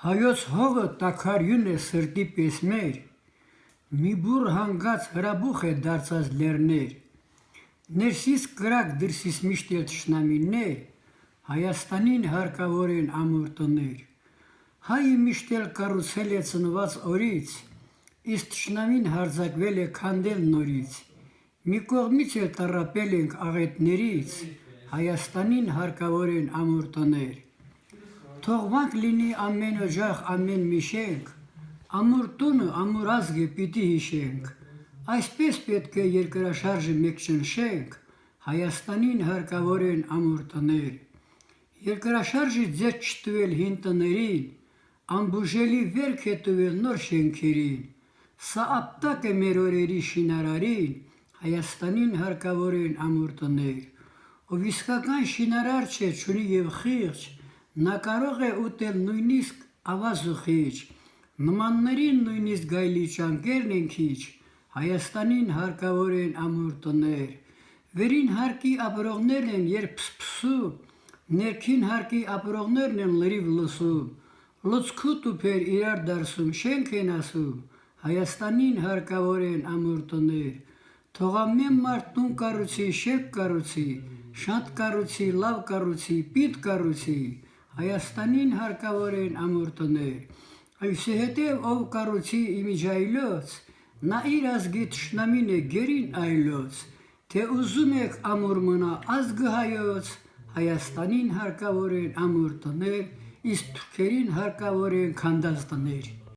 Հայոց հողը տաքարյուն է սրտի պես մեր, մի բուռ հանգած հրաբուխ է դարձած լեռներ, ներսիս կրակ դրսիս միշտ էլ թշնամիներ, Հայաստանին հարկավոր են ամուր տներ, հայը միշտ էլ կառուցել է ծնված օրից, իսկ թշնամին հարձակվել է քանդել նորից, մի կողմից էլ տառապել ենք աղետներից, Հայաստանին հարկավոր են ամուր տներ, թող վանք լինի ամեն օջախ, ամեն մի շենք, ամուր տունը, ամուր ազգը պիտի հիշենք, այսպես պետք է երկրաշարժը մեկ ճնշենք, Հայաստանին հարկավոր են ամուր տներ, երկրաշարժի ձեզ չտվել հին տներին, անբուժելի վերք է տվել նոր շենքերին, սա ապտակ է մեր օրերի շինարարին, Հայաստանին հարկավոր են ամուր տներ, ով իսկական շինարար չէ, չունի և խիղճ, նա կարող է ուտել նույնիսկ ավազ ու խիճ, նմաններին նույնիսկ գայլի ճանկերն են քիչ, Հայաստանին հարկավոր են ամուր տներ, վերին հարկի ապրողներն են երբ փսփսում, ներքին հարկի ապրողներն են լրիվ լսում, լուցկու տուփեր իրար դարսում շենք են ասում, Հայաստանին հարկավոր են ամուր տներ, թող ամեն մարդ տուն կառուցի, շենք կառուցի, շատ կառուցի, լավ կառուցի, պինդ կառուցի, Հայաստանին հարկավոր են ամուր տներ, այսուհետև ով կառուցի իմիջայլոց, նա իր ազգի թշնամին է գերին այլոց, թե ուզում եք ամուր մնա ազգը հայոց, Հայաստանին հարկավոր են ամուր տներ, իսկ թուրքերին հարկավոր են քանդած տներ։